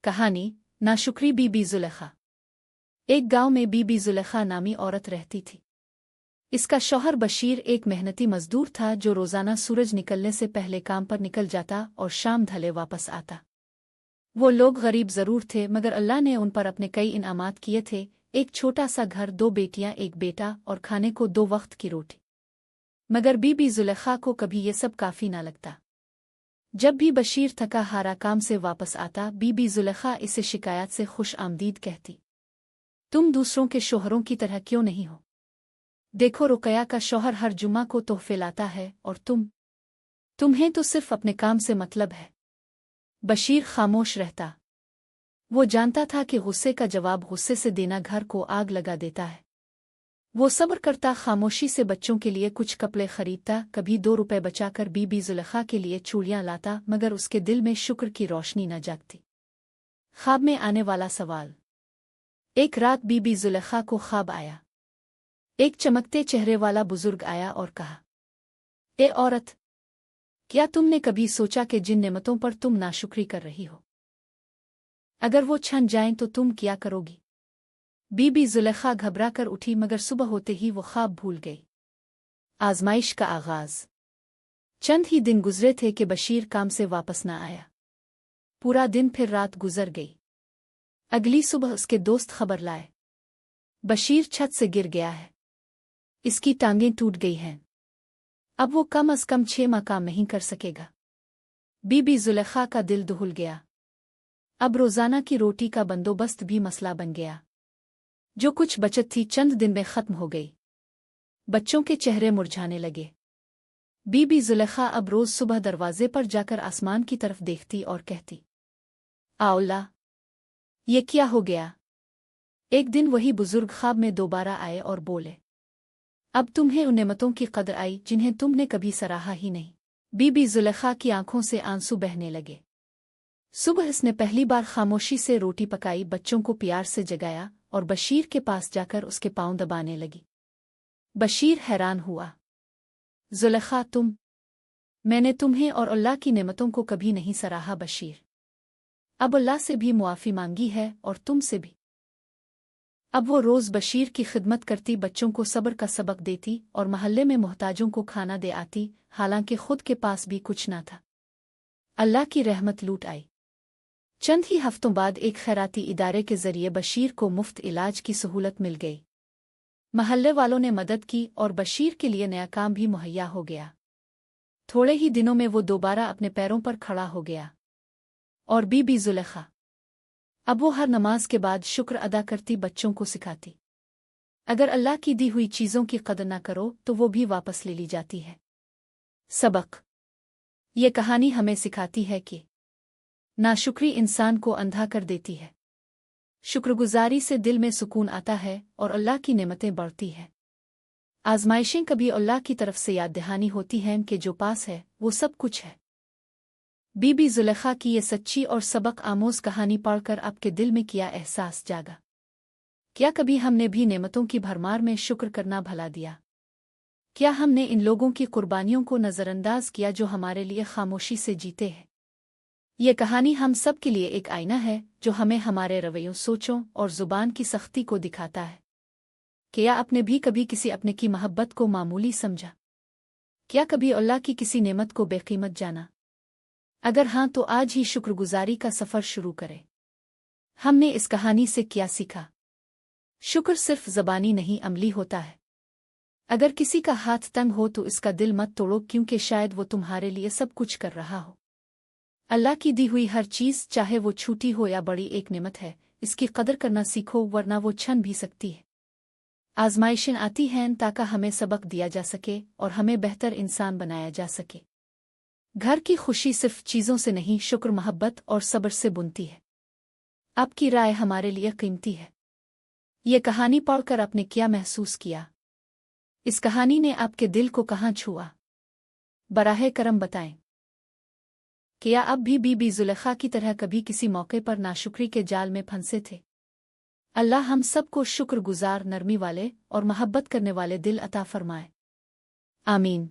कहानी नाशुक्री बीबी जुलेखा। एक गांव में बीबी जुलेखा नामी औरत रहती थी। इसका शौहर बशीर एक मेहनती मजदूर था जो रोजाना सूरज निकलने से पहले काम पर निकल जाता और शाम ढले वापस आता। वो लोग गरीब जरूर थे मगर अल्लाह ने उन पर अपने कई इनामात किए थे। एक छोटा सा घर, 2 बेटियां, एक बेटा और खाने को 2 वक्त की रोटी। मगर बीबी जुलेखा को कभी ये सब काफी ना लगता। जब भी बशीर थका हारा काम से वापस आता, बीबी जुलेखा इसे शिकायत से खुश आमदीद कहती, तुम दूसरों के शोहरों की तरह क्यों नहीं हो? देखो, रुकया का शौहर हर जुमा को तोहफे लाता है और तुम्हें तो सिर्फ अपने काम से मतलब है। बशीर खामोश रहता। वो जानता था कि गुस्से का जवाब गुस्से से देना घर को आग लगा देता है। वो सब्र करता, खामोशी से बच्चों के लिए कुछ कपड़े खरीदता, कभी 2 रुपए बचाकर बीबी जुलेखा के लिए चूड़ियां लाता, मगर उसके दिल में शुक्र की रोशनी न जागती। ख्वाब में आने वाला सवाल। एक रात बीबी जुलेखा को ख्वाब आया। एक चमकते चेहरे वाला बुजुर्ग आया और कहा, ए औरत, क्या तुमने कभी सोचा कि जिन नेमतों पर तुम नाशुक्री कर रही हो, अगर वो छन जाएं तो तुम क्या करोगी? बीबी जुलेखा घबरा कर उठी मगर सुबह होते ही वो ख्वाब भूल गई। आजमाइश का आगाज। चंद ही दिन गुजरे थे कि बशीर काम से वापस न आया। पूरा दिन फिर रात गुजर गई। अगली सुबह उसके दोस्त खबर लाए, बशीर छत से गिर गया है। इसकी टांगें टूट गई हैं। अब वो कम अज कम 6 माह काम नहीं कर सकेगा। बीबी जुलेखा का दिल दहल गया। अब रोजाना की रोटी का बंदोबस्त भी मसला बन गया। जो कुछ बचत थी चंद दिन में खत्म हो गई। बच्चों के चेहरे मुरझाने लगे। बीबी जुलेखा अब रोज सुबह दरवाजे पर जाकर आसमान की तरफ देखती और कहती, आउला, ये क्या हो गया? एक दिन वही बुजुर्ग ख्वाब में दोबारा आए और बोले, अब तुम्हें उन नेमतों की कदर आई जिन्हें तुमने कभी सराहा ही नहीं। बीबी जुलेखा की आंखों से आंसू बहने लगे। सुबह इसने पहली बार खामोशी से रोटी पकाई, बच्चों को प्यार से जगाया और बशीर के पास जाकर उसके पांव दबाने लगी। बशीर हैरान हुआ। जुलेखा, मैंने तुम्हें और अल्लाह की नेमतों को कभी नहीं सराहा बशीर। अब अल्लाह से भी मुआफ़ी मांगी है और तुमसे भी। अब वो रोज़ बशीर की खिदमत करती, बच्चों को सब्र का सबक देती और महल्ले में मोहताजों को खाना दे आती, हालांकि खुद के पास भी कुछ ना था। अल्लाह की रहमत लूट आई। चंद ही हफ्तों बाद एक खैराती इदारे के जरिए बशीर को मुफ्त इलाज की सहूलत मिल गई। महल्ले वालों ने मदद की और बशीर के लिए नया काम भी मुहैया हो गया। थोड़े ही दिनों में वो दोबारा अपने पैरों पर खड़ा हो गया। और बीबी जुलेखा, अब वो हर नमाज के बाद शुक्र अदा करती, बच्चों को सिखाती, अगर अल्लाह की दी हुई चीज़ों की कदर न करो तो वो भी वापस ले ली जाती है। सबक। ये कहानी हमें सिखाती है कि नाशुक्री इंसान को अंधा कर देती है। शुक्रगुजारी से दिल में सुकून आता है और अल्लाह की नेमतें बढ़ती हैं। आजमाइशें कभी अल्लाह की तरफ से याद दहानी होती हैं कि जो पास है वो सब कुछ है। बीबी जुलेखा की ये सच्ची और सबक आमोज कहानी पढ़कर आपके दिल में क्या एहसास जागा? क्या कभी हमने भी नेमतों की भरमार में शुक्र करना भुला दिया? क्या हमने इन लोगों की कुर्बानियों को नज़रअंदाज किया जो हमारे लिए खामोशी से जीते हैं? ये कहानी हम सब के लिए एक आईना है जो हमें हमारे रवैयों, सोचों और ज़ुबान की सख्ती को दिखाता है। क्या आपने भी कभी किसी अपने की मोहब्बत को मामूली समझा? क्या कभी अल्लाह की किसी नेमत को बेकीमत जाना? अगर हाँ तो आज ही शुक्रगुजारी का सफ़र शुरू करें। हमने इस कहानी से क्या सीखा? शुक्र सिर्फ ज़बानी नहीं, अमली होता है। अगर किसी का हाथ तंग हो तो इसका दिल मत तोड़ो, क्योंकि शायद वो तुम्हारे लिए सब कुछ कर रहा हो। अल्लाह की दी हुई हर चीज़, चाहे वो छोटी हो या बड़ी, एक नेमत है। इसकी कदर करना सीखो, वरना वो छन भी सकती है। आजमाइशें आती हैं ताकि हमें सबक दिया जा सके और हमें बेहतर इंसान बनाया जा सके। घर की खुशी सिर्फ चीज़ों से नहीं, शुक्र, मोहब्बत और सब्र से बुनती है। आपकी राय हमारे लिए कीमती है। ये कहानी पढ़कर आपने क्या महसूस किया? इस कहानी ने आपके दिल को कहाँ छुआ? बराहे करम बताएं। क्या आप भी बीबी जुलेखा की तरह कभी किसी मौके पर नाशुक्री के जाल में फंसे थे? अल्लाह हम सबको शुक्रगुजार, नरमी वाले और मोहब्बत करने वाले दिल अता फरमाए। आमीन।